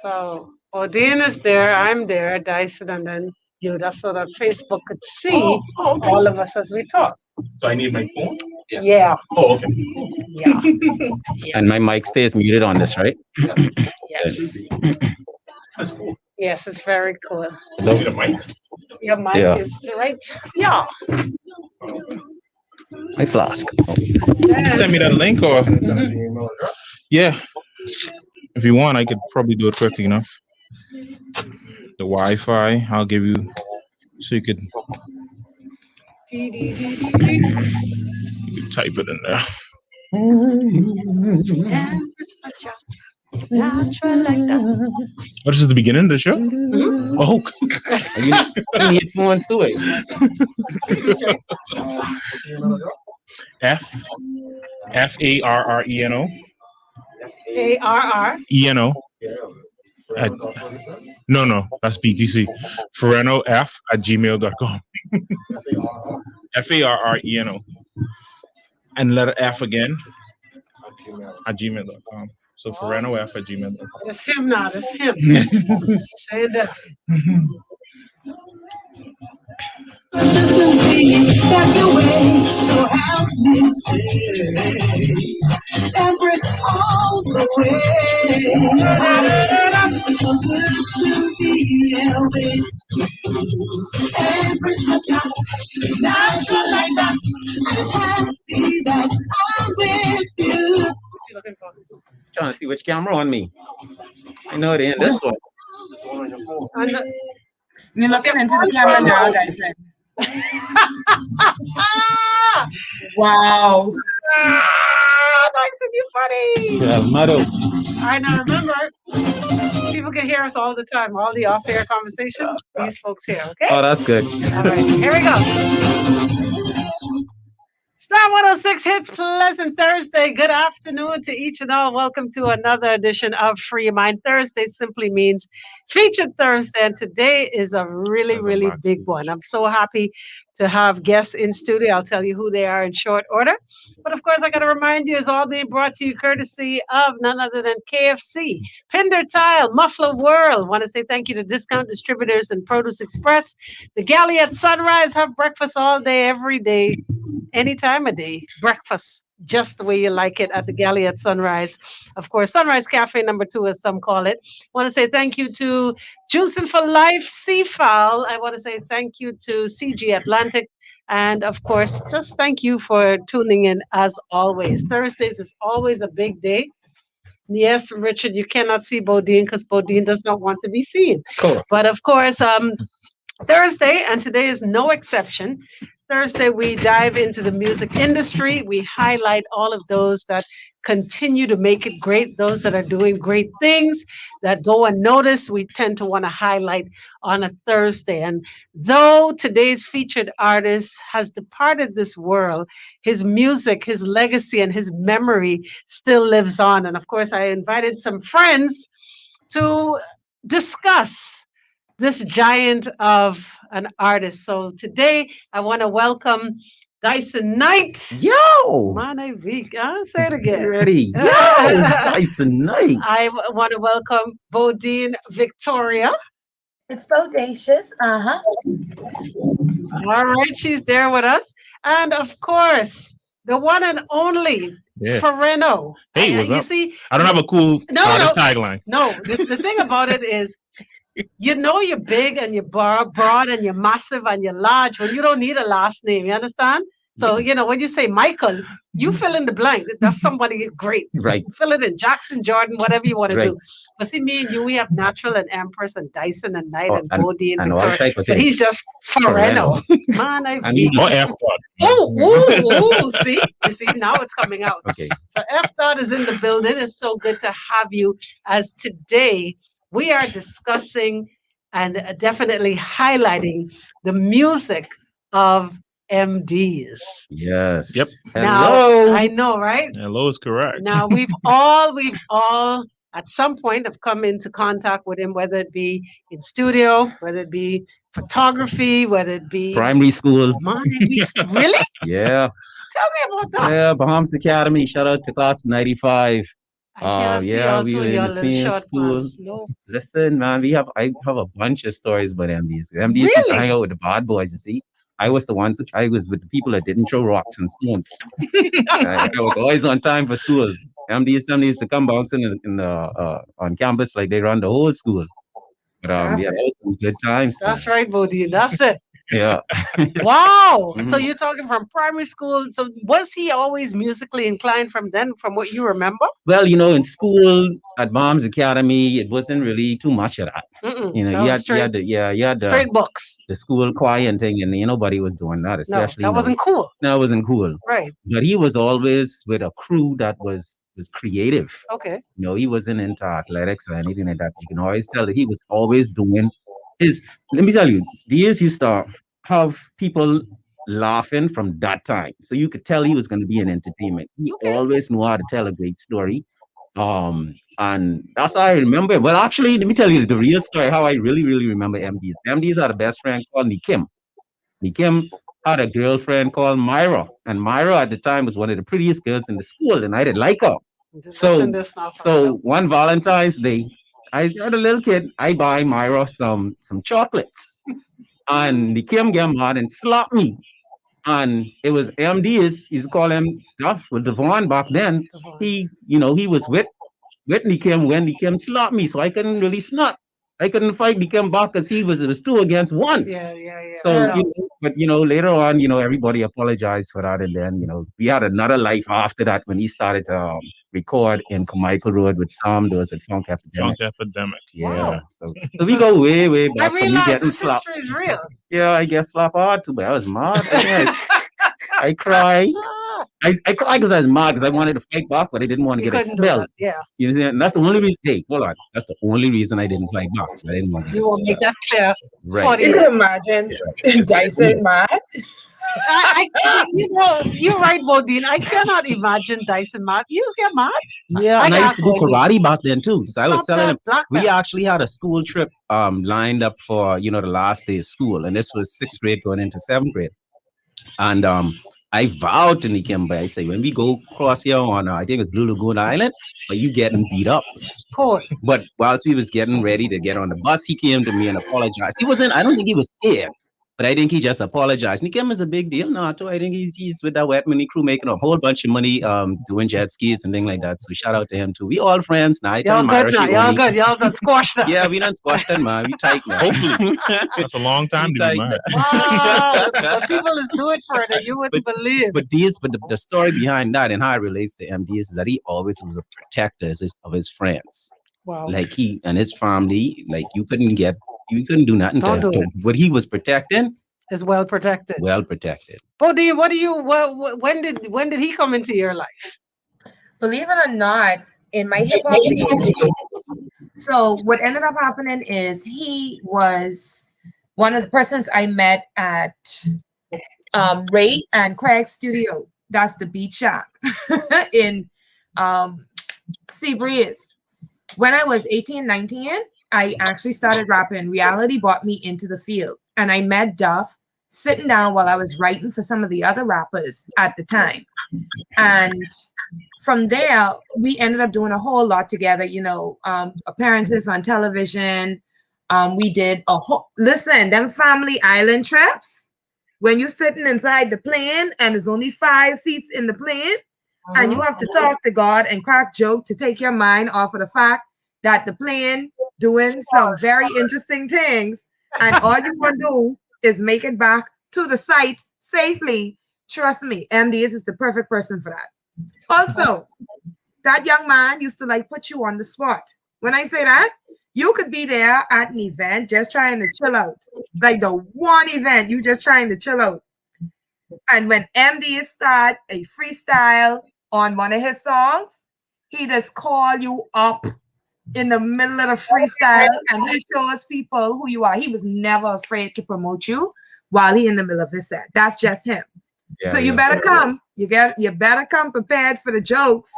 So Bodine is there, I'm there, Dyson, and then you. That's so that Facebook could see all of us as we talk. So I need my phone? Yeah. Oh, okay. Yeah. And my mic stays muted on this, right? Yes. That's cool. Yes, it's very cool. You need a mic? Your mic Yeah. is right. Yeah. My flask. Send me that link or? Yeah. If you want, I could probably do it quickly enough. The Wi-Fi, I'll give you, so you could type it in there. What is this, the beginning of the show? Oh, You need phones too, eh? Farreno. ARR. ENO. No, that's BTC. Farreno F@gmail.com. FARRENO. And letter F again at gmail.com. So Farreno F@gmail.com. It's him now. It's him. Say that. Consistency, that's your way. So help me say, Empress all the way. So good to be held with Empress for top. Natural like that. I'm happy that I'm with you. What you looking for? Trying to see which camera on me. I know it ain't this one. You're looking into the camera now, Dyson. Wow. Dyson, you funny. Yeah, motto. I know. Remember, people can hear us all the time. All the off-air conversations. These folks here. Okay. Oh, that's good. All right. Here we go. Star 106 Hits Pleasant Thursday. Good afternoon to each and all. Welcome to another edition of Free Your Mind. Thursday simply means Featured Thursday, and today is a really, really big one. I'm so happy to have guests in studio. I'll tell you who they are in short order. But of course, I got to remind you, it's all being brought to you courtesy of none other than KFC, Pinder Tile, Muffler World. Want to say thank you to Discount Distributors and Produce Express. The Galley at Sunrise, have breakfast all day, every day. Any time of day, breakfast just the way you like it at the Galley at Sunrise. Of course, Sunrise Cafe #2, as some call it. Want to say thank you to Juicing for Life Seafowl. I want to say thank you to CG Atlantic. And of course, just thank you for tuning in as always. Thursdays is always a big day. Yes, Richard, you cannot see Bodine because Bodine does not want to be seen. Cool. But of course, Thursday, and today is no exception. Thursday, we dive into the music industry. We highlight all of those that continue to make it great, those that are doing great things that go unnoticed. We tend to want to highlight on a Thursday. And though today's featured artist has departed this world, his music, his legacy, and his memory still lives on. And of course, I invited some friends to discuss this giant of an artist. So today I want to welcome Dyson Knight. Yo! Mane week. I'll say it again. Ready? Yes, Dyson Knight. I want to welcome Bodine Victoria. It's bodacious. All right, she's there with us. And of course, the one and only Farreno. Hey, what's you up? see, I don't have a cool artist tagline. No, the thing about it is, you know, you're big and you're broad and you're massive and you're large when you don't need a last name. You understand? So, you know, when you say Michael, you fill in the blank. That's somebody great. Right. Fill it in. Jackson, Jordan, whatever you want to Right. do. But see, me and you, we have Natural and Empress and Dyson and Knight and Bodine and and all Victoria. type of But he's just Farreno. Man, I need Or F. ooh, see? You see, now it's coming out. Okay. So F. Dot is in the building. It's so good to have you, as today we are discussing and definitely highlighting the music of MDeez. Yes. Yep. Now, Hello. I know, right? Hello is correct. Now we've all at some point have come into contact with him, whether it be in studio, whether it be photography, whether it be Primary school. Really? Yeah. Tell me about that. Yeah, Bahamian Academy. Shout out to class of 95. I cannot see Yeah, all we two were of in your the little same short school. pants. No. Listen, man, I have a bunch of stories about MDs. MDs used to hang Really? out with the bad boys, you see. I was with the people that didn't throw rocks and stones. I was always on time for school. MDs used to come bouncing in the on campus like they run the whole school. But That's yeah, it. those were good times, man. That's right, Bodine. That's it. Yeah. Wow. So Mhm. you're talking from primary school. So was he always musically inclined from then, from what you remember? Well, in school at Mom's Academy, it wasn't really too much of that. Mm-mm. That You was had straight, you had straight books. the school choir and thing, and nobody was doing that, No, especially that wasn't cool. no, it wasn't cool. Right. But he was always with a crew that was creative. Okay. He wasn't into athletics or anything like that. You can always tell that he was always doing his. Let me tell you, these used to have people laughing from that time, so you could tell he was going to be in entertainment. He Okay. always knew how to tell a great story. And that's how I remember it. Well, actually, let me tell you the real story, how I really, really remember MDs. MDs had a best friend called Nikim. Nikim had a girlfriend called Myra. And Myra at the time was one of the prettiest girls in the school, and I didn't like her. Nothing So this not from so one Valentine's Day, I had a little kid, I buy Myra some chocolates. And Nikim get mad and slap me. And it was MDs, he's call him Duff with Devon back then. Devon. He was with Whitney came when he came slap me, so I couldn't really snap. I couldn't fight Nikem back because it was 2 against 1. Yeah. So, No. but later on, everybody apologized for that, and then we had another life after that when he started to record in Carmichael Road with Sam. There was a funk epidemic. Funk epidemic. Yeah, Wow. so we go way, way I back from me realize getting this slapped. history is real. Yeah, I get slapped hard too, but I was mad. I cried. I cried because I was mad because I wanted to fight back, but I didn't want to You get couldn't do expelled. that. Yeah. You know, and that's the only reason. Hey, hold on. That's the only reason I didn't fight back. I didn't want to get You will make expelled. that clear. Right. You can imagine Dyson mad. You're right, Bodine. I cannot imagine Dyson mad. You used to get mad? Yeah, and I used to do karate back then too. So I was telling him we actually had a school trip lined up for the last day of school, and this was 6th grade going into 7th grade. And I vowed to Nikemba, I say, when we go across here on I think it's Blue Lagoon Island, are you getting beat up? Cool. But whilst we was getting ready to get on the bus, he came to me and apologized. I don't think he was scared, but I think he just apologized. Nikem is a big deal now too. I think he's with that wet money crew making a whole bunch of money doing jet skis and things like that. So shout out to him too. We all friends now. Y'all good now. Y'all good. Squash that. Yeah, we done squashed that, man. We tight now. Hopefully. That's a long time to be mad. Wow. The people is doing for it, you wouldn't believe. But the story behind that and how it relates to MDeez is that he always was a protector of his friends. Wow. Like he and his family, like you couldn't do nothing to him. What he was protecting is well protected. Well protected. Bodine, when did he come into your life? Believe it or not, in my hip hop days. So what ended up happening is he was one of the persons I met at Ray and Craig's studio. That's the Beat Shack in Sea Breeze. When I was 18, 19, I actually started rapping. Reality brought me into the field. And I met Duff sitting down while I was writing for some of the other rappers at the time. And from there, we ended up doing a whole lot together, appearances on television. We did them family island trips. When you're sitting inside the plane and there's only 5 seats in the plane, and you have to talk to God and crack jokes to take your mind off of the fact that the plane doing some very interesting things, and all you want to do is make it back to the site safely. Trust me, MDeez is the perfect person for that. Also, that young man used to put you on the spot. When I say that, you could be there at an event just trying to chill out. Like the one event you just trying to chill out. And when MDeez start a freestyle on one of his songs, he just call you up in the middle of the freestyle and he shows people who you are. He was never afraid to promote you while he in the middle of his set. That's just him. Yeah, so you better come. You better come prepared for the jokes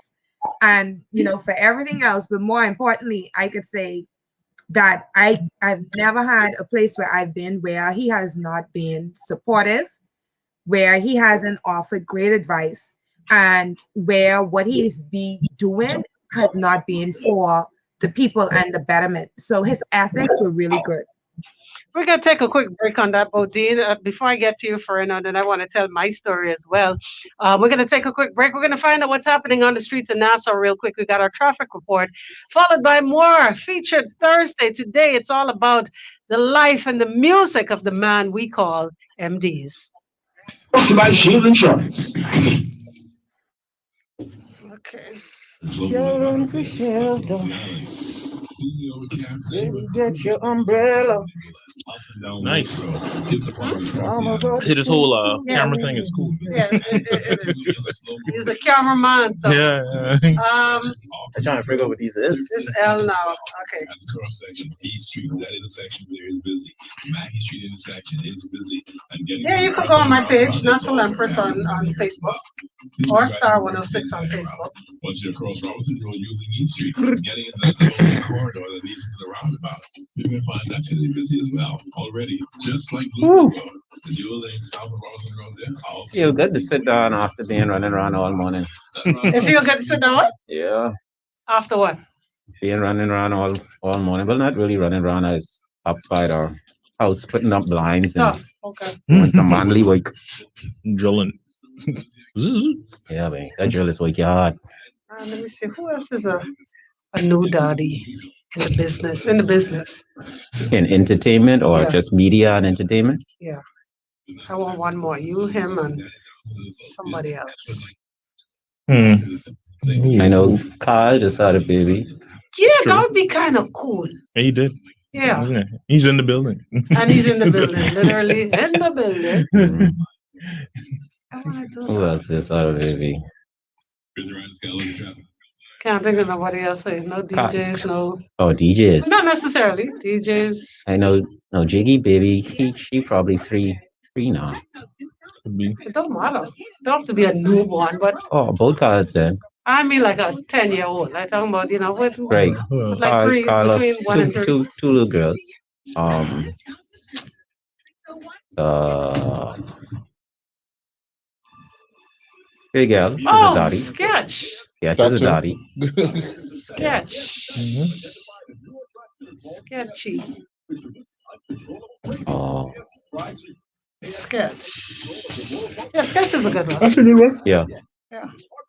and for everything else. But more importantly, I could say that I've never had a place where I've been where he has not been supportive, where he hasn't offered great advice, and where what he's be doing has not been for the people and the betterment. So his ethics were really good. We're going to take a quick break on that, Bodine. Before I get to you, Fernand, and I want to tell my story as well. We're going to take a quick break. We're going to find out what's happening on the streets of Nassau real quick. We got our traffic report, followed by more Featured Thursday. Today, it's all about the life and the music of the man we call MDeez. By Shield Insurance. Okay. Sharon for shelter. Get your umbrella. Nice. See, this whole camera thing is cool. Yeah, it is. He's a cameraman. So, Yeah. I'm trying to figure out what these is. This L now. Okay. That's cross section. E Street, that intersection there is busy. Maggie Street intersection is busy. Yeah, you could go on my page, National Empress on Facebook, or Star 106 on Facebook. Once you're across Robinson Road using E Street, getting in the corridor that leads into the roundabout, you're going to find that's going to be busy as well already. Just like Blue Road, the dual lane south of Robinson Road there. Feel good to sit down after being running around all morning. If you get to sit down, Yeah, after what? being running around all morning. Well, not really running around. I was up by our house putting up blinds and Okay. doing some manly work. Drilling. Yeah, man, that drill is work hard. Let me see. Who else is a new daddy in the business? In entertainment or Yeah. just media and entertainment? Yeah. I want one more. You, him, and somebody else. I know Carl just had a baby. Yeah, that would be kind of cool. He did. Yeah. Yeah. He's in the building. And he's in the building, literally in the building. Mhm. I want to do Who that. else just had a baby? Can't think of nobody else. No DJs, no. Oh, DJs. Not necessarily. DJs. I know. No, Jiggy baby. She probably three now. Could be. It don't matter. Don't have to be a newborn, but Oh, both Carls then. I mean like a 10-year-old. I'm talking about, with Right. like three, Carl of between 1 and 3. two little girls. Big L is a Oh, daddy. sketch. Yeah, That she's a too. daddy. Sketch. Mhm. Sketchy. Oh, Sketch. Yeah, sketch is a good one. That's a good one. yeah.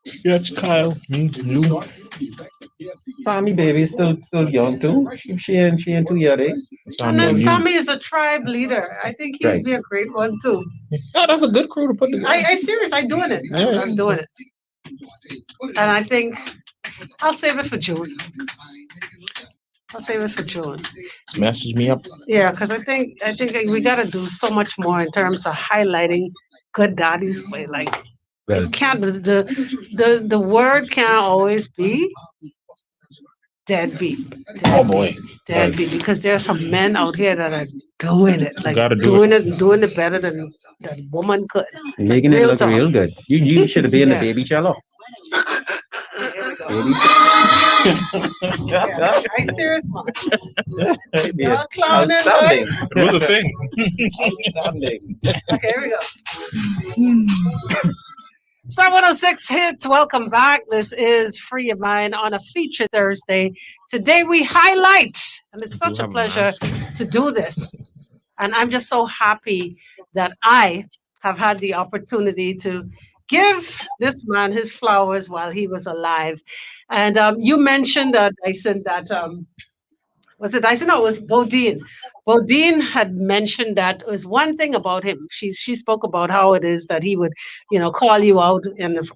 Sketch, Kyle. Me, you. Sammy baby is still young too. She ain't 2 years age. And then you. Sammy is a tribe leader. I think he'd Right. be a great one too. Oh, that's a good crew to put together. I serious. I'm doing it. Yeah. I'm doing it. And I think I'll save it for June. Message me up. Yeah, because I think we gotta do so much more in terms of highlighting good daddies. But like, Well, it can't the word can't always be deadbeat. Oh boy. Deadbeat, because there are some men out here that are doing it, like gotta do doing it and doing it better than woman could. making it Real look talk. real good. You should have been Yeah. the baby cello. Here we go. Baby Yeah, I serious man. Yeah. Y'all clowning, boy. Outstanding. It was a thing. Outstanding. Okay, here we go. Star 106 hits. Welcome back. This is Free Your Mind on a Feature Thursday. Today we highlight, and it's such a pleasure to do this. And I'm just so happy that I have had the opportunity to give this man his flowers while he was alive. And you mentioned, Dyson, that was it Dyson? No, it was Bodine. Bodine had mentioned that it was one thing about him. She spoke about how it is that he would, call you out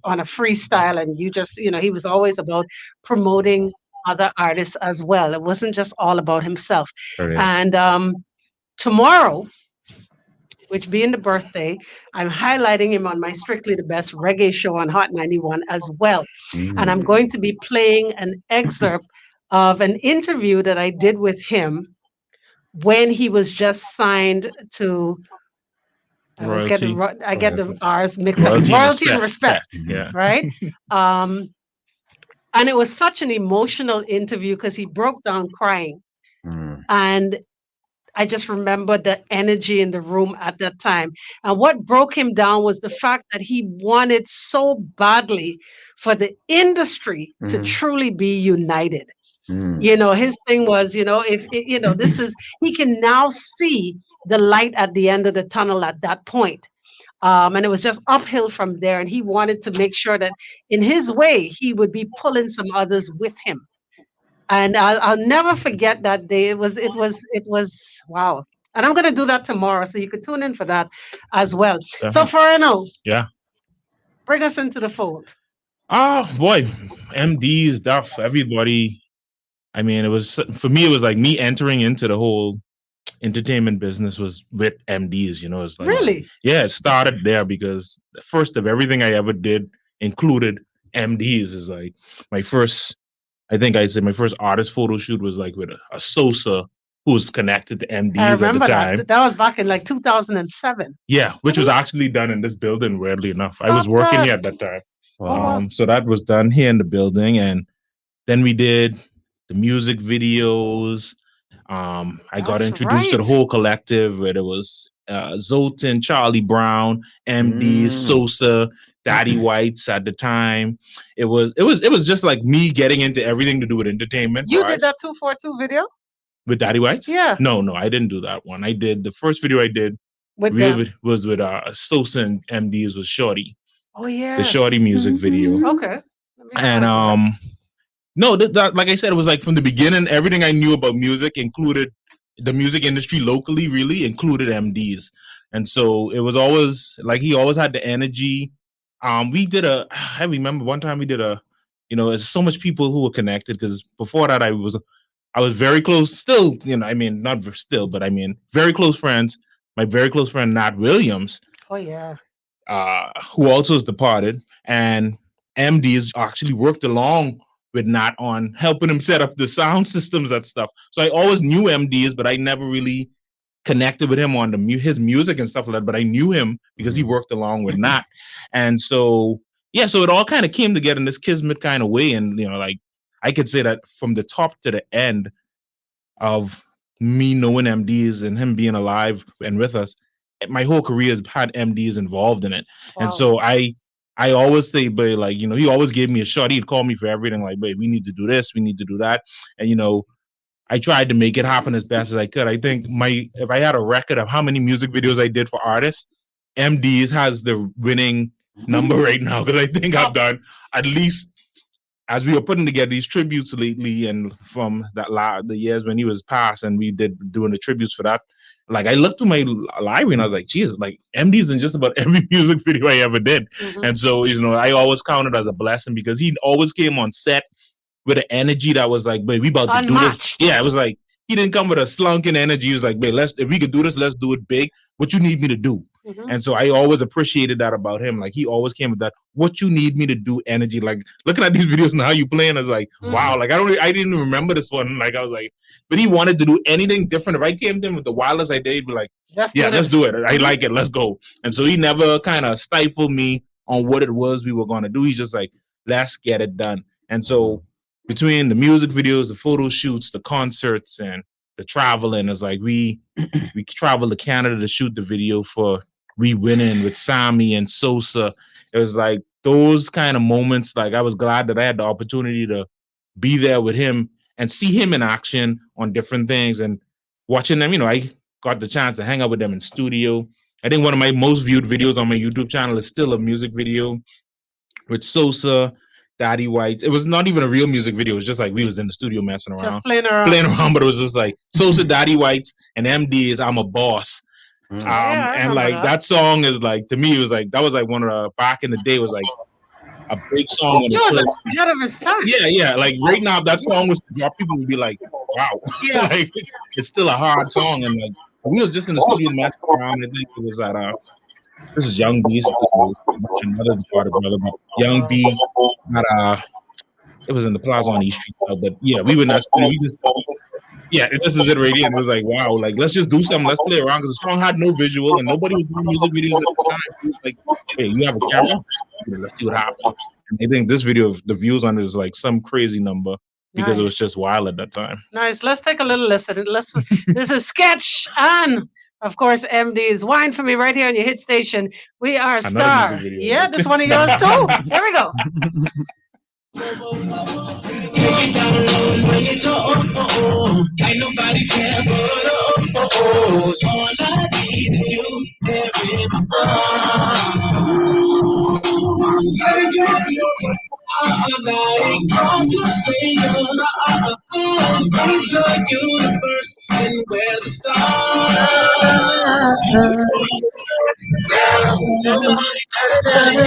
on a freestyle, and you just, he was always about promoting other artists as well. It wasn't just all about himself. For real. And tomorrow, which being the birthday, I'm highlighting him on my Strictly the Best reggae show on Hot 91 as well. And I'm going to be playing an excerpt of an interview that I did with him when he was just signed to. I get the R's mixed up. Royalty and respect, Yeah. right? And it was such an emotional interview because he broke down crying. Mm. And I just remember the energy in the room at that time. And what broke him down was the fact that he wanted so badly for the industry to truly be united. You know, his thing was, you know, if you know, this is he can now see the light at the end of the tunnel at that point. And it was just uphill from there. And he wanted to make sure that in his way, he would be pulling some others with him. And I'll never forget that day. It was wow. And I'm gonna do that tomorrow, so you could tune in for that as well. So Ferno, Yeah. bring us into the fold. Oh boy, MDeez stuff. Everybody. I mean, it was for me. It was like me entering into the whole entertainment business was with MDeez. You know, it's like Really? yeah, it started there because the first of everything I ever did included MDeez. Is like my first. I think I said my first artist photo shoot was like with a Sosa who was connected to MDeez I at the remember time. that. That was back in like 2007. Yeah, which was actually done in this building. Weirdly enough, I was Stop working that. here at that time. Wow. So that was done here in the building, and then we did the music videos. I got That's introduced to the right. whole collective where there was Zoltan, Charlie Brown, MD, Sosa, Daddy Whites at the time. It was just like me getting into everything to do with entertainment. You right? did that 242 video With Daddy Whites? Yeah. No, I didn't do that one. I did the first video I did with them. was with Sosa and MD's was Shorty. Oh yeah. The Shorty music video. Okay. And no, that like I said, it was like from the beginning, everything I knew about music included the music industry locally, really included MDeez. And so it was always like he always had the energy. I remember one time we did there's so much people who were connected because before that I was very close, still, I mean, not still, but I mean, very close friends. My very close friend, Nat Williams. Oh yeah. Who also is departed. And MDeez actually worked along with Nat on helping him set up the sound systems and stuff. So I always knew MDeez, but I never really connected with him on his music and stuff like that. But I knew him because he worked along with Nat. And so, yeah, so it all kind of came together in this kismet kind of way. And, like I could say that from the top to the end of me knowing MDeez and him being alive and with us, my whole career has had MDeez involved in it. Wow. And so I always say, but like, he always gave me a shot. He'd call me for everything. Like, babe, we need to do this. We need to do that. And, I tried to make it happen as best as I could. I think if I had a record of how many music videos I did for artists, MDeez has the winning number right now. Cause I think I've done at least, as we were putting together these tributes lately, and from the years when he was passed, and we doing the tributes for that, like I looked through my library and I was like, Jesus, like MDeez in just about every music video I ever did. Mm-hmm. And so, I always counted as a blessing because he always came on set with an energy that was like, babe, we about to do this. Yeah, it was like, he didn't come with a slunking energy. He was like, babe, if we could do this, let's do it big. What you need me to do? Mm-hmm. And so I always appreciated that about him. Like he always came with that, what you need me to do energy. Like looking at these videos and how you playing, I was like, wow, like I didn't remember this one. Like I was like, but he wanted to do anything different. If I came to him with the wildest idea, he'd be like, let's do it. I like it. Let's go. And so he never kind of stifled me on what it was we were going to do. He's just like, let's get it done. And so between the music videos, the photo shoots, the concerts, and the traveling, is like we traveled to Canada to shoot the video for We Winning with Sammy and Sosa. It was like those kind of moments. Like I was glad that I had the opportunity to be there with him and see him in action on different things and watching them. I got the chance to hang out with them in studio. I think one of my most viewed videos on my YouTube channel is still a music video with Sosa, Daddy White. It was not even a real music video. It was just like we was in the studio messing around. Just playing around. But it was just like Sosa, Daddy White, and MDeez, I'm a Boss. And like that song is like, to me, it was like, that was like one of the, back in the day, was like a big song. It was ahead of his time. Yeah. Like right now, if that song was to drop, people would be like, wow. Yeah. Like, it's still a hard song. And like, we was just in the studio messing around. I think it was at, this is Young B. Another part of brother, but Young B. At it was in the Plaza on East Street. But yeah, we were not. This is it right here. And it was like, wow, like let's just do something. Let's play around because the song had no visual and nobody was doing music videos at the time. It was like, hey, you have a camera? Let's see what happens. And I think this video, the views on it is like some crazy number. because it was Nice. just wild at that time. Nice. Let's take a little listen. This is Sketch and, of course, MDeez. Wine for me right here on your hit station. We are Another Star. music video. Yeah, this one of yours too. Here we go. Take it down low, bring it to ain't nobody care but all I need is you there in my like to say things are universe and where the stars. Nobody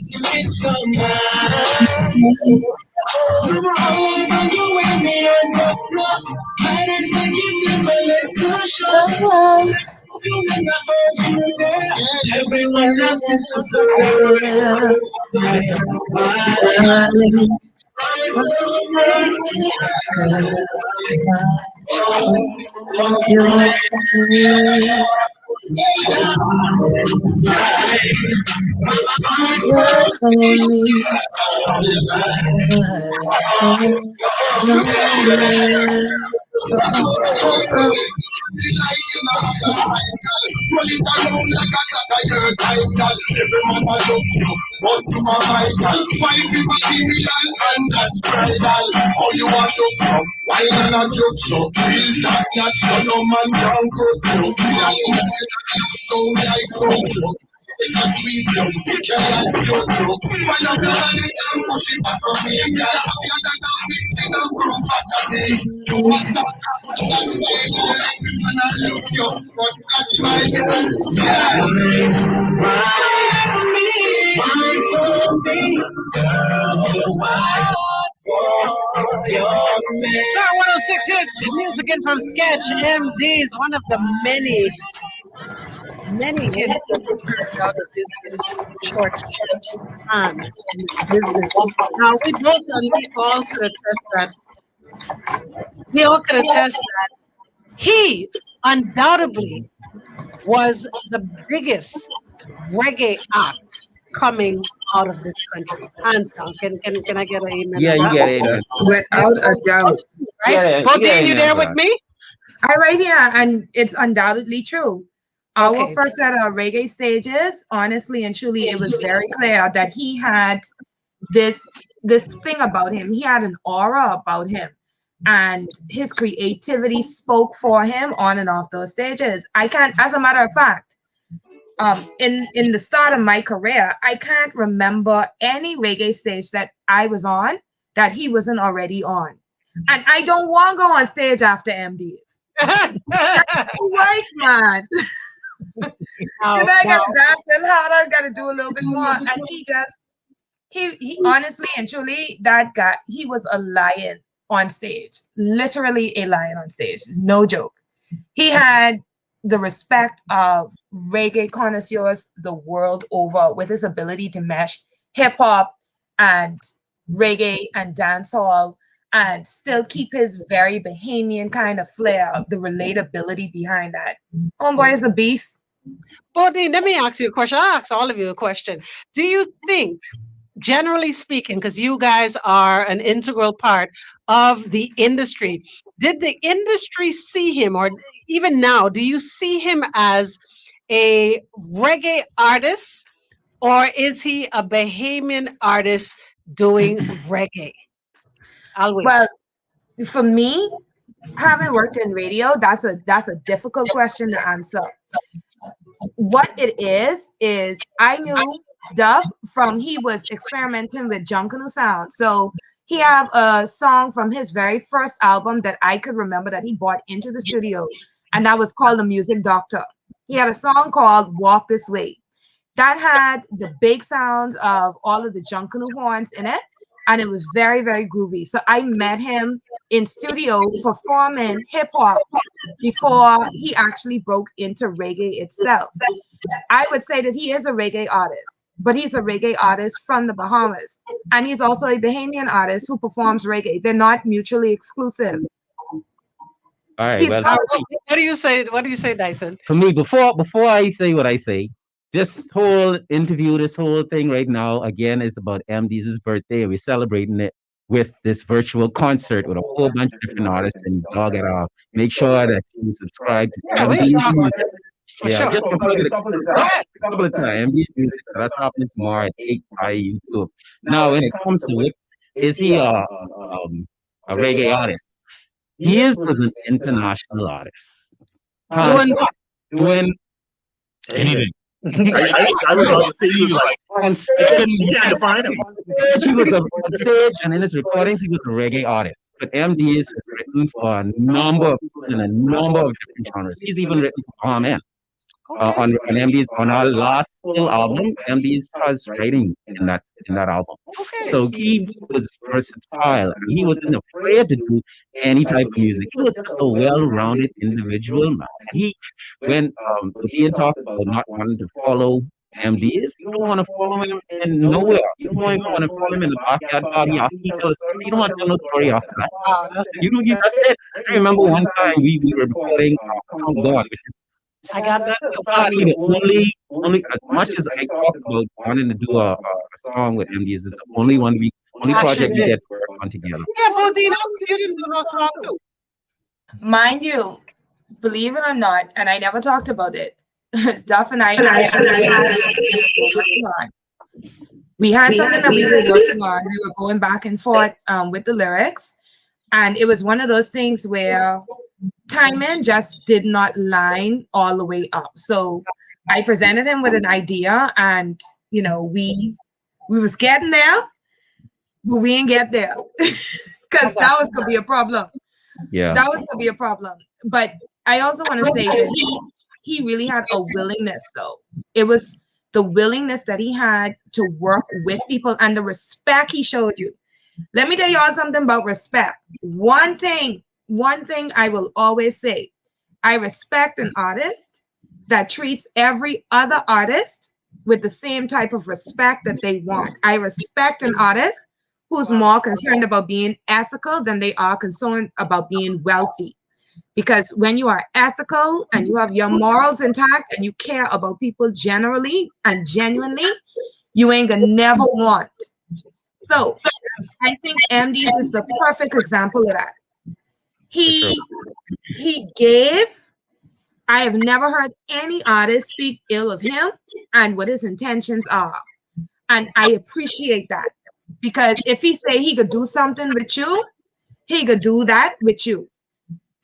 you make so mine. Always on you and me on the floor. Might as well give them a little show. You and I heard you there. Everyone else been so But to my Michael, why people real and that's bridal? How you want to come? Why not a joke so? Feel that not so no man can go through. Don't like no joke. Because we don't picture like Jojo. Why not the honey and push it back from me? Girl, I'm not mixing and broom Saturday. You want that's why everyone I look you, but that's my girl. Yeah. Why for me, girl? Why for your man? Star 106 hits. Music in from Sketch MDeez. One of the many hits that turned out of this short span in business. Now we both and we all could attest that he undoubtedly was the biggest reggae act coming out of this country. Hands down. Can I get an amen? Yeah, on you that? get it. Without a doubt. Right? Yeah, Bodine, yeah, you yeah, there yeah. with me? I right here, and it's undoubtedly true. Our Okay. first set of reggae stages, honestly and truly, it was very clear that he had this thing about him. He had an aura about him, and his creativity spoke for him on and off those stages. I can't, as a matter of fact, in the start of my career, I can't remember any reggae stage that I was on that he wasn't already on. And I don't want to go on stage after MDeez. Right, man. I gotta dance and harder, gotta do a little bit more. And he honestly and truly, that guy, he was a lion on stage. Literally a lion on stage. No joke. He had the respect of reggae connoisseurs the world over with his ability to mesh hip hop and reggae and dancehall and still keep his very Bahamian kind of flair, the relatability behind that. Homeboy is a beast. Bodine, let me ask you a question. I'll ask all of you a question. Do you think, generally speaking, because you guys are an integral part of the industry, did the industry see him, or even now, do you see him as a reggae artist, or is he a Bahamian artist doing reggae? I'll wait. Well, for me, having worked in radio, that's a difficult question to answer. What it is I knew Duff from he was experimenting with Junkanu sound. So he have a song from his very first album that I could remember that he brought into the studio, and that was called The Music Doctor. He had a song called Walk This Way that had the big sounds of all of the Junkanu horns in it, and it was very, very groovy. So I met him in studio performing hip hop before he actually broke into reggae itself. I would say that he is a reggae artist, but he's a reggae artist from the Bahamas, and he's also a Bahamian artist who performs reggae. They're not mutually exclusive. All right. Well, What do you say? What do you say, Dyson? for me, before I say what I say, this whole interview, this whole thing right now, again, is about MD's birthday. We're celebrating it with this virtual concert with a whole bunch of different artists. And y'all gotta make sure that you subscribe to Yeah, we can MD's talk about music. that for Yeah, sure. just to plug it a couple of times. MD's music. So that's happening tomorrow at 8 by YouTube. Now, when it comes to it, is he a reggae artist? Was an international artist. Doing what? Doing Anything. I was about to say he was like, on you can't define him. he was on stage and in his recordings he was a reggae artist. But MD is written for a number of people in a number of different genres. He's even written for Bahamian. On MD's on our last full album, MD's has writing in that album. Okay. So he was versatile and he wasn't afraid to do any type of music. He was just a well-rounded individual man. He when Ian talked about not wanting to follow MD's, you don't want to follow him in nowhere. You don't even want to follow him in the backyard party after he tells a story. You don't want to tell no story after that. Oh, that's it. That's it. I remember one time we were recording Count God, which is I got that. sadly the only as much as I talk about wanting to do a song with MD's is the only project we did. get to work on together. Yeah, Bodine, you didn't do no song too. Mind you, believe it or not, and I never talked about it. Duff and I actually we had something that we were working on. We were going back and forth with the lyrics, and it was one of those things where timing just did not line all the way up. So I presented him with an idea, and we was getting there, but we didn't get there because that was gonna be a problem. Yeah, That was gonna be a problem. But I also want to say that he really had a willingness, though. It was the willingness that he had to work with people and the respect he showed you. Let me tell you all something about respect. One thing I will always say, I respect an artist that treats every other artist with the same type of respect that they want. I respect an artist who's more concerned about being ethical than they are concerned about being wealthy. Because when you are ethical and you have your morals intact and you care about people generally and genuinely, you ain't gonna never want. So I think MD's is the perfect example of that. He gave. I have never heard any artist speak ill of him and what his intentions are. And I appreciate that. Because if he say he could do something with you, he could do that with you.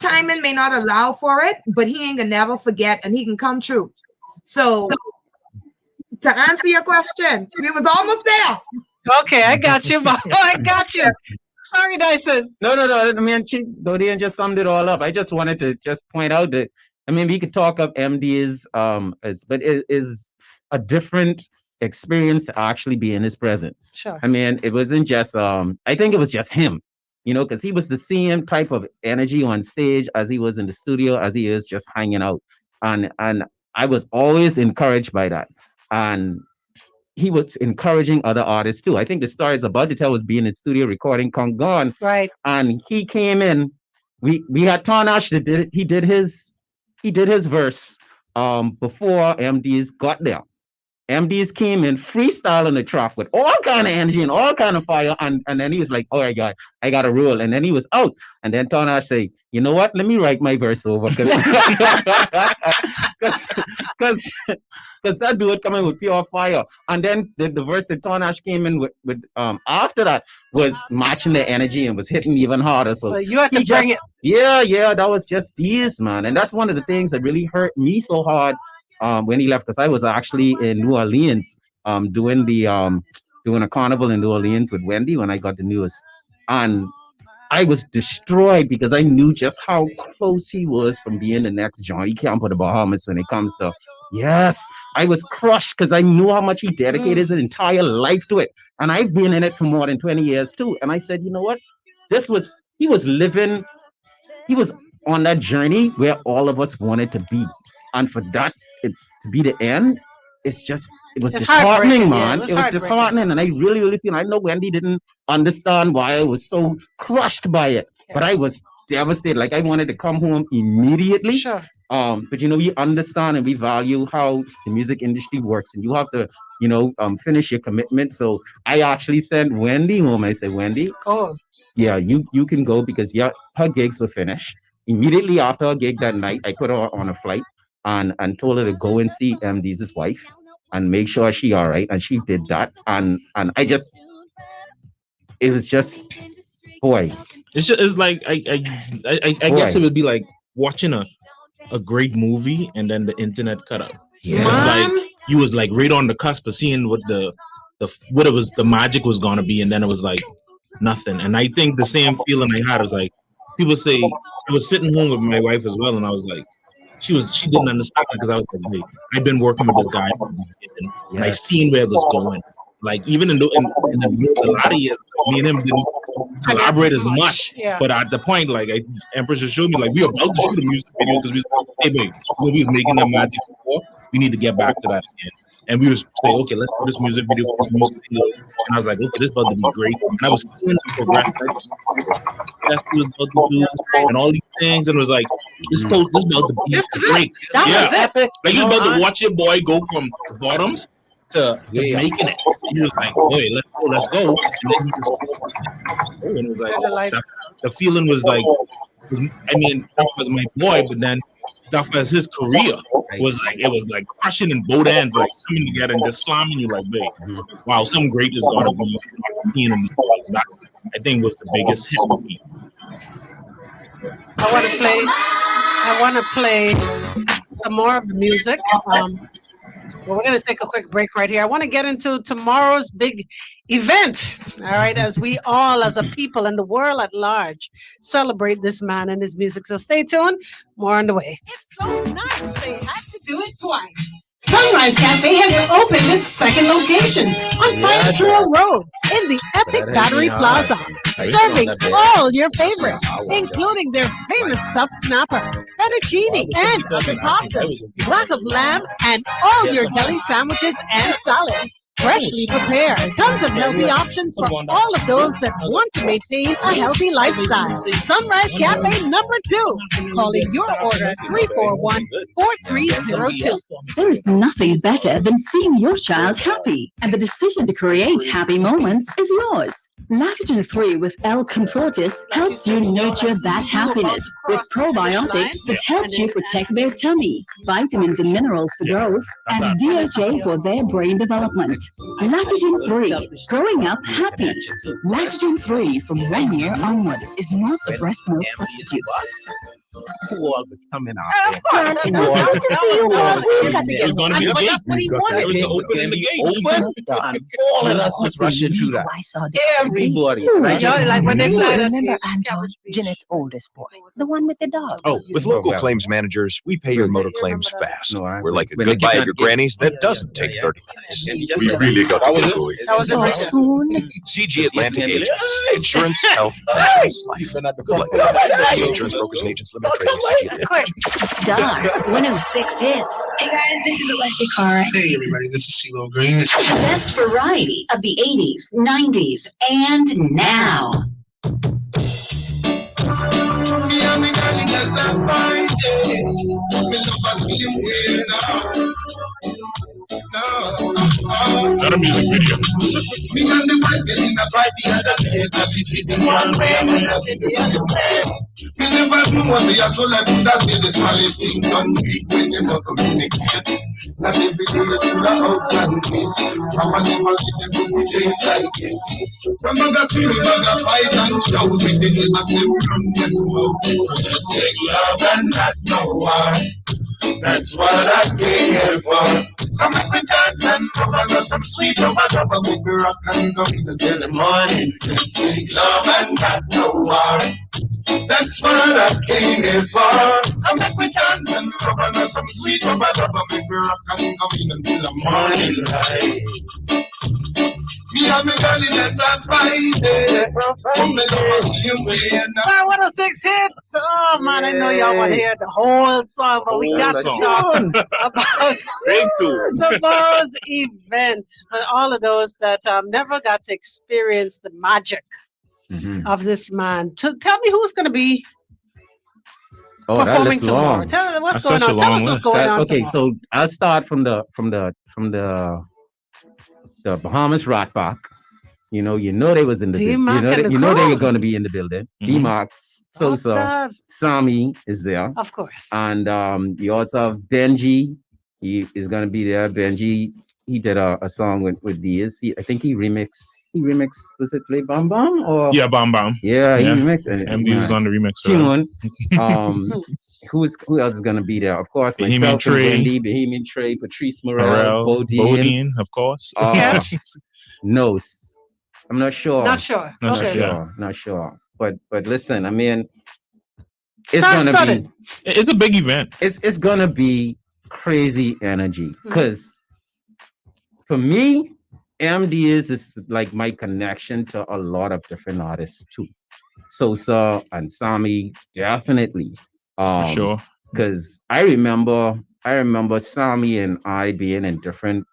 Timing may not allow for it, but he ain't gonna never forget and he can come true. So to answer your question, we was almost there. Okay, I got you, Bob. I got you. Sorry, Dyson. No. I mean, Dodian just summed it all up. I just wanted to just point out that we could talk up MD's, but it is a different experience to actually be in his presence. Sure. I mean, it wasn't just I think it was just him, because he was the same type of energy on stage as he was in the studio, as he is just hanging out, and I was always encouraged by that, and he was encouraging other artists too. I think the story is about to tell was being in studio recording Kong Gone, right? And he came in. We had Tarnash that did it. He did his verse before MD's got there. MD's came in freestyle on the track with all kind of energy and all kind of fire, and then he was like, "All right, guy, I got a rule," and then he was out. And then Tarnash say, "You know what? Let me write my verse over because that dude coming with pure fire." And then the verse that Tarnash came in with after that was matching the energy and was hitting even harder. So you had to bring it. Yeah, that was just this, man, and that's one of the things that really hurt me so hard. When he left, because I was actually in New Orleans doing a carnival in New Orleans with Wendy when I got the news, and I was destroyed because I knew just how close he was from being the next Johnny Camp of the Bahamas when it comes to. Yes, I was crushed because I knew how much he dedicated his entire life to it, and I've been in it for more than 20 years too. And I said, you know what, he was on that journey where all of us wanted to be, and for that it's to be the end. It was disheartening, man. It was disheartening, and I really, really feel. I know Wendy didn't understand why I was so crushed by it, but I was devastated. Like I wanted to come home immediately. Sure. But we understand and we value how the music industry works, and you have to, finish your commitment. So I actually sent Wendy home. I said, Wendy, Oh, yeah, you can go because her gigs were finished. Immediately after her gig that night, I put her on a flight and told her to go and see MDeez's wife and make sure she all right. And she did that. And it was just, boy. It's like I guess it would be like watching a great movie and then the internet cut out. Yeah. It's like you was like right on the cusp of seeing what the magic was gonna be, and then it was like nothing. And I think the same feeling I had was like people say I was sitting home with my wife as well, and I was like she didn't understand because I was like, hey, I've been working with this guy and I seen where it was going. Like even in a lot of years, me and him didn't collaborate as much. Yeah. But at the point, like Empress just showed me, like we were about to shoot a music video because we was like, hey babe, we was making that magic before. We need to get back to that again. And we was saying, okay, let's do this music video for this music video. And I was like, okay, this is about to be great. And I was seeing the progress that's what was about to do and all these things, and it was like, this is about to be great. that was epic. Like you're about to watch your boy go from the bottoms to making it. He was like, boy, let's go. And then it was like the feeling was like, I mean, that was my boy, but then stuff as his career was like, it was like crushing in both ends, like coming together and just slamming you like, babe, wow, something great is gonna be seen in this world. That, I think was the biggest hit for me. I want to play some more of the music. Well, we're going to take a quick break right here. I want to get into tomorrow's big event, all right, as we all, as a people and the world at large, celebrate this man and his music. So stay tuned. More on the way. It's so nice. They had to do it twice. Sunrise Cafe has opened its second location on Pine Trail Road in the epic Battery Plaza, serving all your favorites, including their famous stuffed snapper, fettuccine, and other pastas, rack of lamb, and all your deli sandwiches and salads. Freshly prepared. Tons of healthy options for all of those that want to maintain a healthy lifestyle. Sunrise Cafe number 2. Calling your order at 341-4302. There is nothing better than seeing your child happy, and the decision to create happy moments is yours. Latigen 3 with L. Comfortis helps you nurture that happiness with probiotics that help you protect their tummy, vitamins and minerals for growth, and DHA for their brain development. Latigen 3, growing up happy. Latigen 3 from 1 year onward is not a breast milk substitute. It's coming out. Good to see you all. We've got to get It's gonna be a gate. That's what he wanted. All of us was rushing through that. I saw Everybody. Like when they played it. remember Anton, Jeanette's oldest boy, the one with the dog. Oh, with local claims managers, we pay your motor claims fast. We're like a goodbye at your granny's that doesn't take 30 minutes. We really got to get going. That was So soon. CG Atlantic Agents. Insurance, health, insurance, life. Good luck. Insurance brokers and agents limited trading CG Atlantic. Star 106 hits. Hey guys, this is Alessia Cara. Hey everybody, this is CeeLo Green. The best variety of the 80s, 90s, and now. Me and me girl, that's a fine day. Me love a slim way now. Is that a music video? Me and the wife getting a fight the other day, cause she sitting one way, me a sitting the other way. Me never know what they are so like that's the smallest thing done weak when you not communicate. Not every day is full of outs and kiss. Mama never get a good days like this. From mother screaming, mother fight and shout with the neighbors them from them out. So just take love and not no war. That's what I came here for. Come up and dance and rub on some sweet rubber rubber with me rock and go till the morning. Let's take love and not no war. That's what I came here for. Come back with dance and rub on some sweet rubber rubber with me rock and go till the morning light. Me and me girlie, that's a Friday. From me love us you way now. Star 106 hits. Oh man, I know y'all want to hear the whole song, but we got to talk about tomorrow's event for all of those that never got to experience the magic of this man. Tell me who's going to be performing tomorrow? Tell us what's going on. Tell us what's going on. Okay, tomorrow. so I'll start from the Bahamas Rat Pack. You know they was in the building. You know they were going to be in the building. D-Max, Sosa, Sami is there, of course, and you also have Benji. He is going to be there. Benji, he did a song with Deez. I think he remixed. Was it Play Bam Bam or Bam Bam? Yeah, he remixed. MD was on the remix. Tune. Who else is going to be there? Of course, myself and Wendy, Bahamian Trey, Patrice Morel, Bodine, of course. No, I'm not sure. Not sure. Not sure. But listen, I mean, it's gonna be. It's a big event. It's gonna be crazy energy because for me, MDeez is like my connection to a lot of different artists too. Sosa and Sami, definitely. For sure. Because I remember Sami and I being in different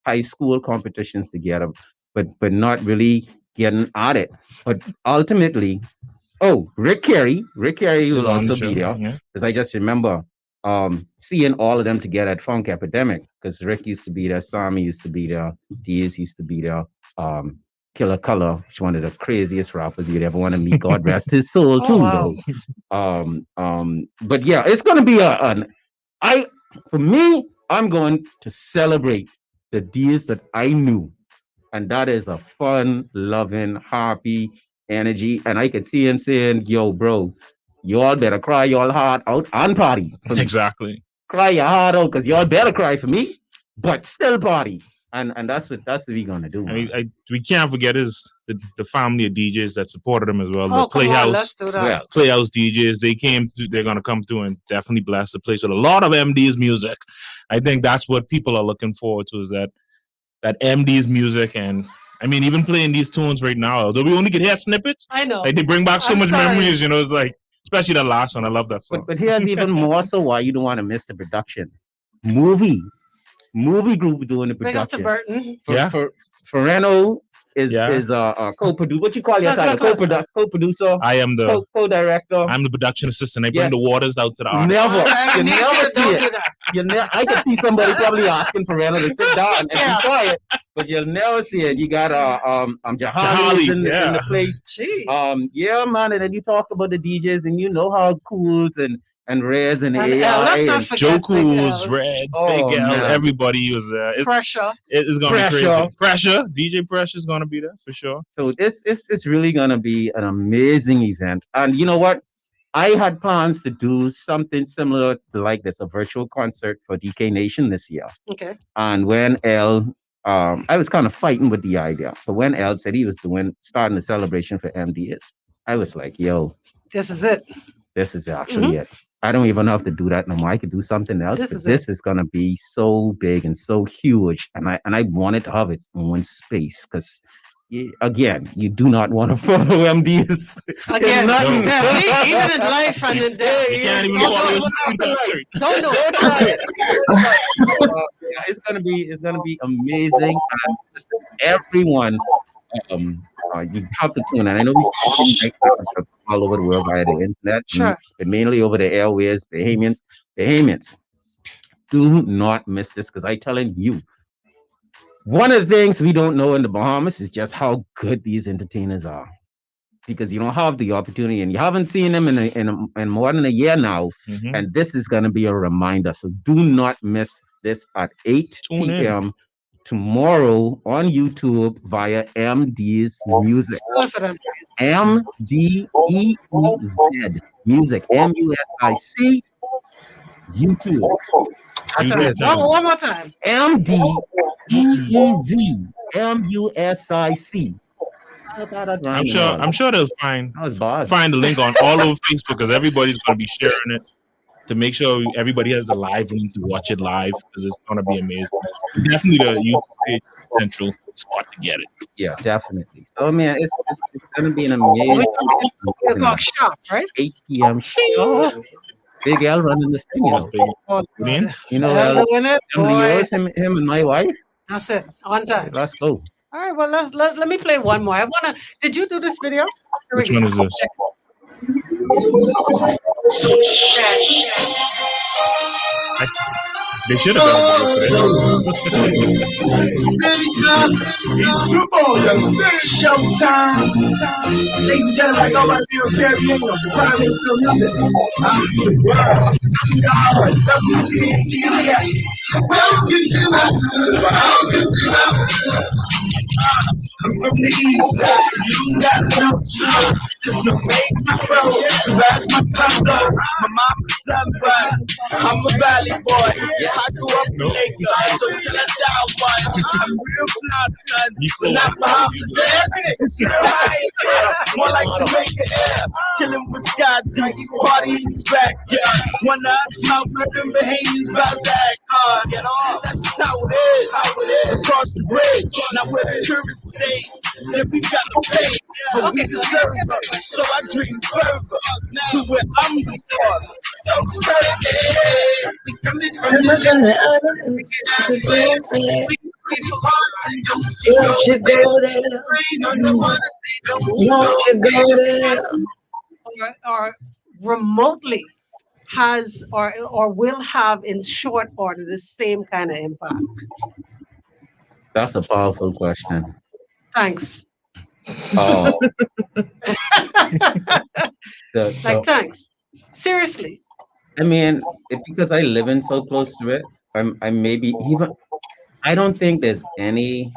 high school competitions together, but not really getting at it. But ultimately, Rick Carey will also be there. Because I just remember seeing all of them together at Funk Epidemic. Because Rick used to be there, Sami used to be there, Deez used to be there. Killer Color, which is one of the craziest rappers you'd ever want to meet. God rest his soul too, though. But yeah, it's gonna be for me, I'm going to celebrate the Deez that I knew, and that is a fun, loving, happy energy. And I can see him saying, "Yo, bro, y'all better cry y'all heart out and party." Exactly. Cry your heart out because y'all better cry for me, but still party. And that's what we're gonna do. We can't forget the family of DJs that supported him as well. Oh, the Playhouse, let's do that. Playhouse DJs. They're gonna come through and definitely bless the place with a lot of MDeez music. I think that's what people are looking forward to, is that MDeez music. And I mean, even playing these tunes right now, although we only get hear snippets, I know, like they bring back so much memories. It's like, especially the last one. I love that song. But here's even more so why you don't want to miss the production. Movie group doing the production. Big up to Burton. For Reno is a co-producer. What you call your title? Co-producer. I am the co-director. I'm the production assistant. I bring the waters out to the artists. You never see it. I can see somebody probably asking for Reno to sit down and be quiet, but you'll never see it. You got Jahali in the place. Yeah, man. And then you talk about the DJs, and you know how Cools and Reds and AI and Joe Cools, Red, Big L, everybody was there. Pressure. It's gonna be crazy. Pressure. DJ Pressure is gonna be there for sure. So it's really gonna be an amazing event. And you know what? I had plans to do something similar like this, a virtual concert for DK Nation this year. Okay. And when I was kind of fighting with the idea, but when L said he was starting the celebration for MDeez, I was like, yo, this is it. This is actually it. I don't even have to do that no more. I could do something else, but this is gonna be so big and so huge, and I wanted to have its own space because, again, you do not want to follow MDeez. Again, even in life and in death, you can't even follow. Don't do it. It's gonna be amazing, and everyone. You have to tune in. I know we see all over the world via the internet, but mainly over the airways. Bahamians, do not miss this, because I'm telling you, one of the things we don't know in the Bahamas is just how good these entertainers are, because you don't have the opportunity, and you haven't seen them in more than a year now, and this is going to be a reminder. So do not miss this at 8 p.m. tomorrow on YouTube via MDeez Music. MDeez Music. MUSIC YouTube. One more time. MDeez MUSIC. I'm sure they'll find the link on all over Facebook, because everybody's going to be sharing it, to make sure everybody has the live link to watch it live, because it's going to be amazing. Definitely the YouTube central spot to get it. Yeah, definitely. So, man, it's going to be an amazing. 8 o'clock sharp, right? 8 p.m. sharp. Big L running this thing, you know. Him and my wife. That's it. On time. Let's go. All right. Well, let me play one more. Did you do this video? Which one is this? They should have been able to It's your boy, Showtime. Ladies and gentlemen, I go by the name of Caribbean of Prime Minister Music. I'm the world. I'm God, WPGS. Welcome to my I'm from the east, you got no chill. There's no way my bro, so that's my condo. My mama's sunbird, I'm a valley boy. Yeah, I grew up in Lagos, so till I die one. I'm real fly, son, but not Bahamian Legend. It's real high, more like to make it air. Chilling with Sky Dudes, party in the backyard. One eye smile, burning Bahamians about that car. Get off, that's how it is, across the bridge. Now where the tourists stay, then we got to pay, but we deserve it. So I dream further to where I'm the boss. So it's crazy. We coming from the Won't you go there? Won't you go there? Or remotely has or will have in short order the same kind of impact? That's a powerful question. Thanks. Oh, Like, thanks. Seriously. I mean, because I live in so close to it, I maybe even I don't think there's any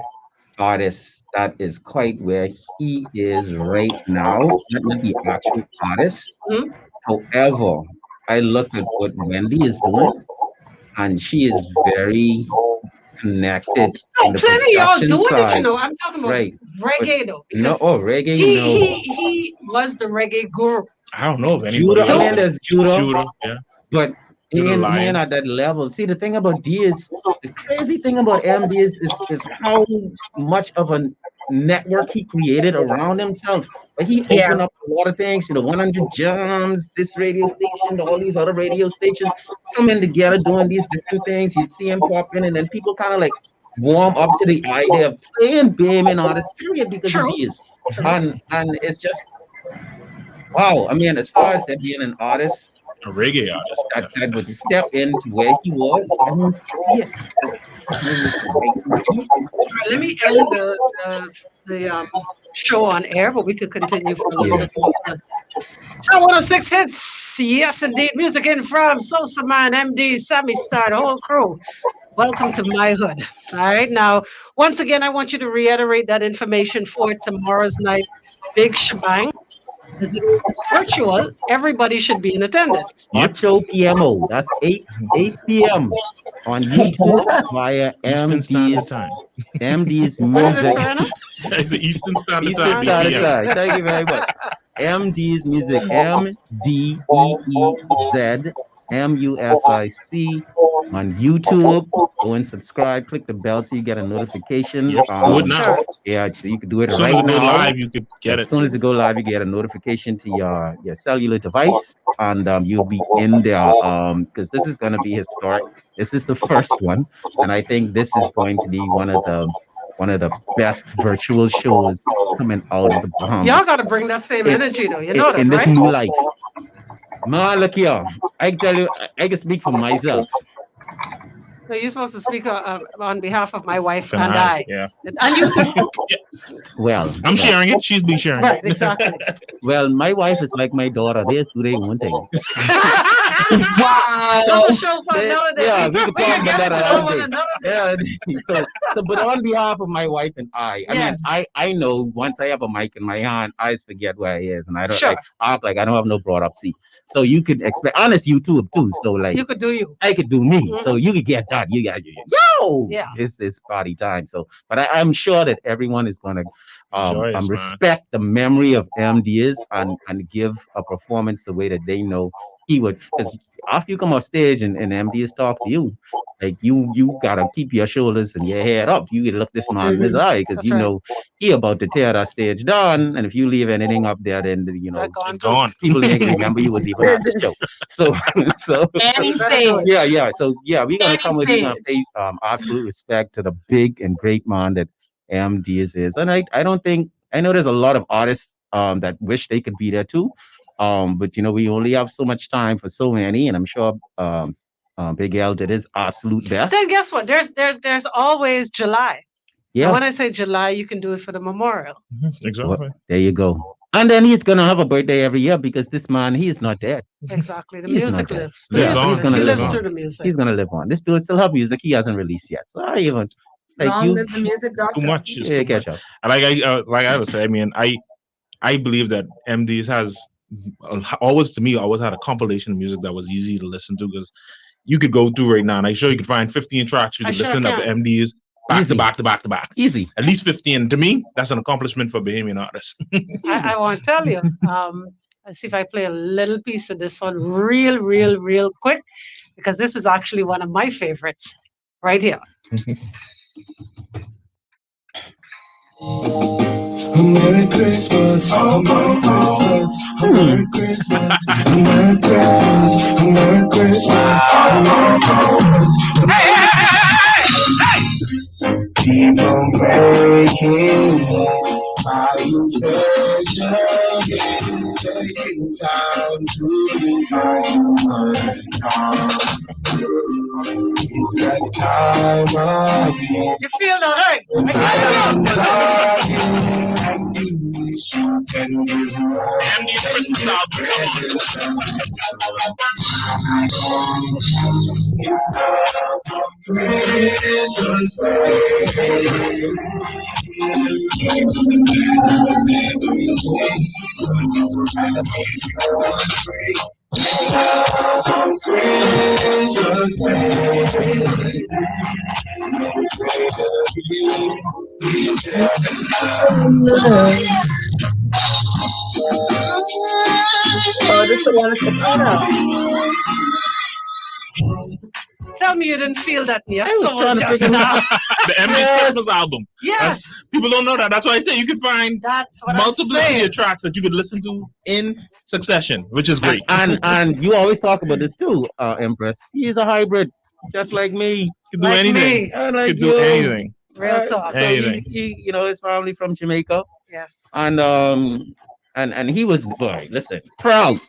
artist that is quite where he is right now. Not the actual artist. Mhm. However, I look at what Wendy is doing, and she is very connected No, in the plenty of y'all production doing it, you side. know. I'm talking about Right. But reggae though. no, Because reggae, he no. he was the reggae guru. I don't know if anybody Judah, I else. mean, there's Judah, Judah, yeah. but he Judah ain't Lion. at that level. See, the thing about D is, the crazy thing about MD is how much of a network he created around himself. But he opened up a lot of things, 100 Jams, this radio station, all these other radio stations coming together doing these different things. You'd see him pop in, and then people kind of like warm up to the idea of playing Bahamian artists, period, because of True. these. And it's just, wow. I mean, as far as there being an artist, A reggae artist. that would step into where he was, I don't see it. All right, let me end the show on air, but we could continue for a little bit more. Top 106 hits. Yes, indeed. Music in from Sosa Man, MD, Sammy Star, the whole crew. Welcome to my hood. All right. Now, once again, I want you to reiterate that information for tomorrow's night big shebang. As it is virtual, everybody should be in attendance. Ocho PMO. That's 8 p.m. on YouTube via Eastern Standard MD's Time. MD's What is it, music. Serena? It's the Eastern Standard Eastern Time. Standard BPM. Time. Thank you very much. MD's music. MDeez MUSIC on YouTube. Go and subscribe. Click the bell so you get a notification. Yep, do it now. Yeah, so you can do it As soon right as it go now. live, you could get As it. soon as it go live, you get a notification to your cellular device, and you'll be in there. Because this is going to be historic. This is the first one, and I think this is going to be one of the best virtual shows coming out of the Bahamas. Y'all got to bring that same energy, though. You know that, in this right? new life. Man, look here. I tell you, I can speak for myself. So you're supposed to speak on behalf of my wife And and I, I. yeah. And you too. Well, I'm sharing it. She's been sharing Right, it. exactly. well, my wife is like my daughter. They just do their own thing. Wow. Another show for another day. Yeah, we could talk can about get that it another on day. another day. Yeah. So, but on behalf of my wife and I Yes. mean, I know once I have a mic in my hand, I just forget where I is, and I don't Sure. like act like I don't have no brought up seat. So you could expect, honest YouTube too. So like, You could do you. I could do me. Mhm. So you could get that. You got yo. Yeah. It's party time. So, but I'm sure that everyone is gonna Joyous, man. respect the memory of MDeez and give a performance the way that they know he would. Because after you come off stage and MDeez talk to you, like you gotta keep your shoulders and your head up. You gotta look this man in his eye because That's you right. know he about to tear that stage down. And if you leave anything up there, then They're gone too. Gone. people ain't gonna remember you was even at the show. So Any better stage. do it. yeah. So yeah, we're gonna Any come with you and stage. pay absolute respect to the big and great man that MDeez is. And I don't think I know there's a lot of artists that wish they could be there too. But we only have so much time for so many, and I'm sure Big L did his absolute best. Then guess what? There's always July. Yeah. And when I say July, you can do it for the memorial. Exactly. Well, there you go. And then he's gonna have a birthday every year because this man, he is not dead. Exactly. The He's music not dead. lives. Yeah, He's he's gonna he live lives on. through the music. He's gonna live on. This dude still have music he hasn't released yet. So I even Long live the music doctor. Too much. It's yeah, too catch much. up. And like I was saying, I mean, I believe that MDeez has always had a compilation of music that was easy to listen to, because you could go through right now, and I'm sure you could find 15 tracks you could listen to MDeez back to back to back to back. Easy. At least 15. To me, that's an accomplishment for Bahamian artists. I want to tell you. Let's see if I play a little piece of this one real quick, because this is actually one of my favorites right here. Merry Christmas, Merry Christmas, Merry Christmas, Merry Christmas, Merry Christmas, Merry Christmas. Keep on making my special, taking time to be kind. It's that time of year. You feel that, right? MDeez Christmas album. Oh, this is the one with Tell me you didn't feel that in your I was soul trying to just figure now. The MDeez Christmas album. Yes. People don't know that. That's why I say you can find That's what multiple I'm saying. tracks that you could listen to in succession, which is great. And you always talk about this too, Empress. He's a hybrid, just like me. Could do Like anything. me. And like Could do you. anything. Real talk. So Anything. he his family from Jamaica, Yes. and he was, boy, listen, proud.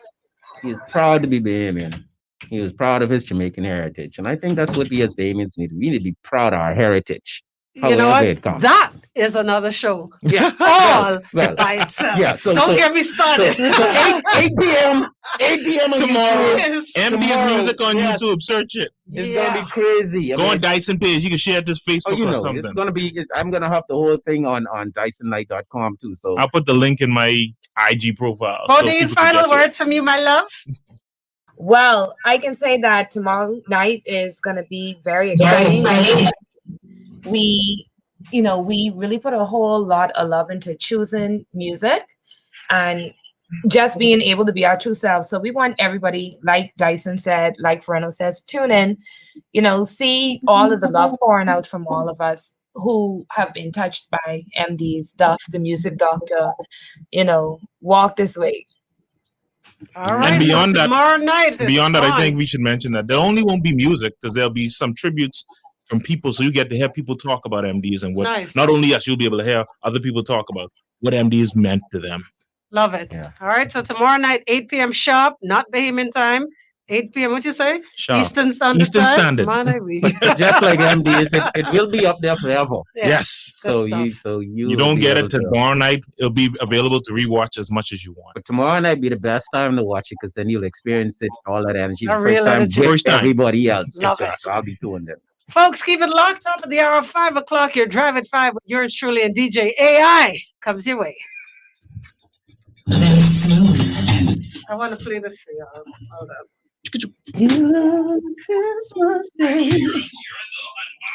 He's proud to be Bahamian. He was proud of his Jamaican heritage, and I think that's what we as Bahamians need. We need to be proud of our heritage. You know however what? it comes. That is another show. Yeah. All Well, by itself. yeah, so- Don't so- get me started. So 8 p.m. 8 p.m. on Tomorrow. YouTube. Yes. MDeez Tomorrow, music on yes. YouTube. Search it. It's Yeah. gonna be crazy. I Go mean, on Dyson page. You can share it to Facebook oh, you or know, something. it's gonna be. I'm gonna have the whole thing on DysonKnight.com too. So I'll put the link in my IG profile. Bodine, people can final get to it. words from you, my love. Well, I can say that tomorrow night is going to be very exciting. We really put a whole lot of love into choosing music and just being able to be our true selves. So we want everybody, like Dyson said, like Fernando says, tune in, see all of the love pouring out from all of us who have been touched by MDeez, Duff, the music doctor, walk this way. All right. And beyond so that, tomorrow night. I think we should mention that there only won't be music, because there'll be some tributes from people, so you get to hear people talk about MDeez and what. Nice. Not only us, you'll be able to hear other people talk about what MDeez meant to them. Love it. Yeah. All right. So tomorrow night, 8 p.m. sharp, not Bahamian time. 8 p.m. What'd you say? Sharp. Eastern Standard Eastern Time. Standard. Man, I wish. just like MDeez, it will be up there forever. Yeah. Yes. Good So stuff. you You don't get it tomorrow night. It'll be available to rewatch as much as you want. But tomorrow night be the best time to watch it, because then you'll experience it, all that energy, A the real first time energy. with First time. everybody else. Love it. So I'll be doing that. Folks, keep it locked up at the hour of 5 o'clock. Your Drive at 5 with yours truly and DJ AI comes your way. Very smooth. I want to play this for y'all. Hold on.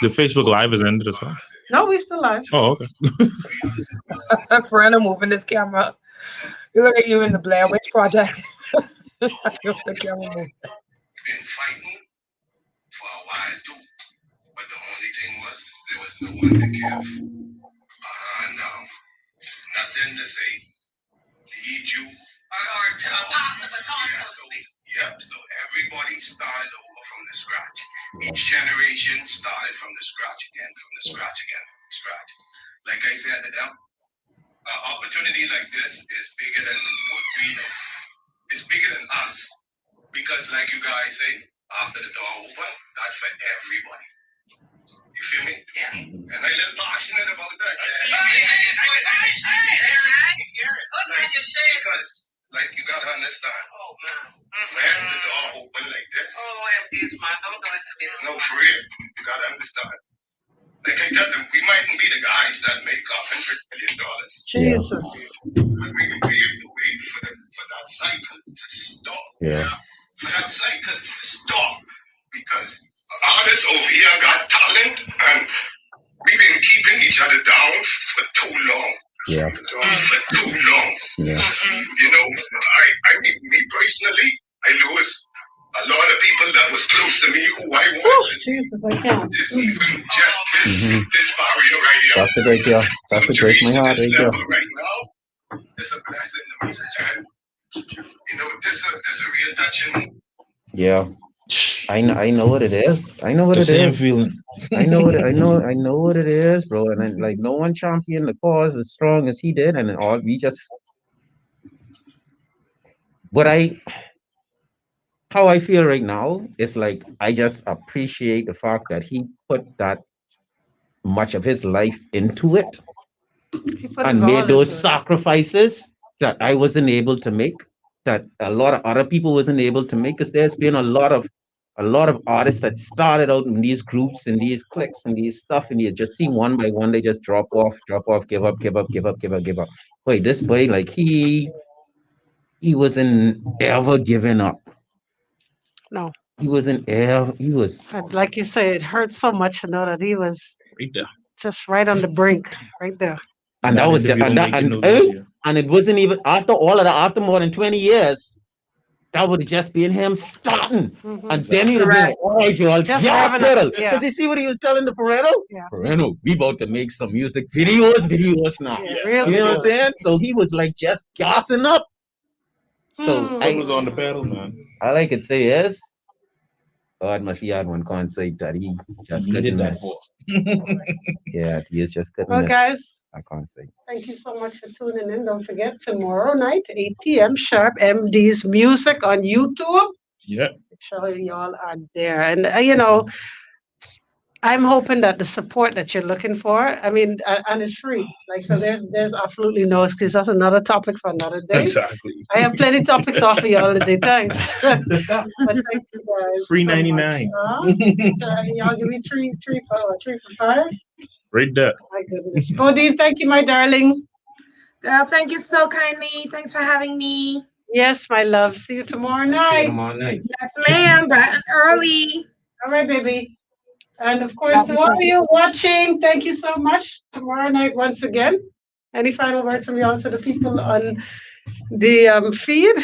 The Facebook Live is ended as well. No, we still live. Oh, okay. Fernando moving this camera. You look at you in the Blair Witch Project. The camera move. Been fighting for a while too, but the only thing was there was no one to give. Nothing to say. Lead you. Or to pass the baton, so to speak. Yep. So everybody started over from the scratch. Each generation started from the scratch again, scratch. Like I said to them, an opportunity like this is bigger than what we know. say, after the door open, that's for everybody. You feel me? Yeah. And I'm a little passionate about that. Because, like, you gotta understand. Oh, man. When the door open like this. Oh, MDeez, man, don't do it to me. No, for real. You gotta understand. Like I tell them, we mightn't be the guys that make $100 million. Jesus. But we can be able to wait for that cycle to stop. Yeah. For that cycle to stop. Because artists over here got talent and we've been keeping each other down for too long. Yeah. For too long. Yeah. You know, I mean, me personally, I lose a lot of people that was close to me who I wanted to see. This barrier right here. That's a great deal. That's a great my heart right there. Right now, it's a blessing to me. And, you know, this is a real touching. Yeah. I know what it is. I know what it is. Feeling. I know what it is, bro. And then, like, no one championed the cause as strong as he did, and all we just. But how I feel right now is like I just appreciate the fact that he put that much of his life into it and made those sacrifices that I wasn't able to make, that a lot of other people wasn't able to make, because there's been a lot of artists that started out in these groups and these cliques and these stuff, and you just see one by one they just drop off, give up. Wait, this boy, like he wasn't ever giving up. No. He wasn't ever, he was. And like you say, it hurts so much to know that he was Right there. just right on the brink, right there. And that was and it wasn't even after all of that, after more than 20 years, that would have just been him starting. And then he'd have been like, all right, y'all, just settle. Because you see what he was telling the parental? Yeah. Parental, we about to make some music videos now. Yeah, you know what I'm saying? So he was like just gassing up. So I was on the pedal, man. All I could say is, God must he had one concert that he just couldn't miss. Yeah, he is just couldn't miss. Guys, I can't say. Thank you so much for tuning in. Don't forget, tomorrow night, 8 p.m. sharp, MDeez Music on YouTube. Yeah. Make sure y'all are there. And, you know, I'm hoping that the support that you're looking for, I mean, and it's free. Like, so there's absolutely no excuse. That's another topic for another day. Exactly. I have plenty of topics off for y'all today. Thanks. But thank you guys. $3.99. Y'all give me three for five. Right there. My goodness. Bodine, thank you, my darling. Girl, thank you so kindly. Thanks for having me. Yes, my love. See you tomorrow night. Yes, ma'am. Bright and early. All right, baby. And of course, to all of you watching, thank you so much. Tomorrow night, once again. Any final words from y'all to the people on the feed?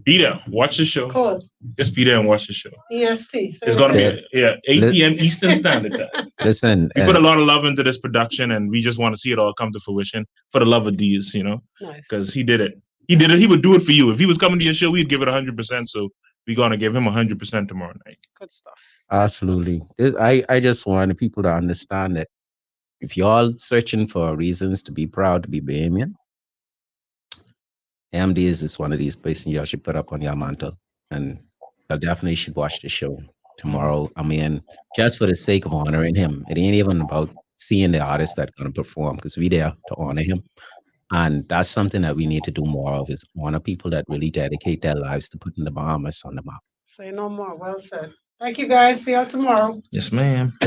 Be there. Watch the show. Cool. Just be there and watch the show. EST. It's going to be 8 p.m. Eastern Standard Time. Listen. We put a lot of love into this production, and we just want to see it all come to fruition for the love of Deez, you know? Nice. Because he did it. He did it. He would do it for you. If he was coming to your show, we'd give it 100%. So we're going to give him 100% tomorrow night. Good stuff. Absolutely. I just want the people to understand that if y'all searching for reasons to be proud to be Bahamian, MDeez is one of these places y'all should put up on your mantle. And I definitely should watch the show tomorrow. I mean, just for the sake of honoring him. It ain't even about seeing the artists that are going to perform, because we there to honor him. And that's something that we need to do more of, is honor people that really dedicate their lives to putting the Bahamas on the map. Say no more. Well said. Thank you, guys. See y'all tomorrow. Yes, ma'am.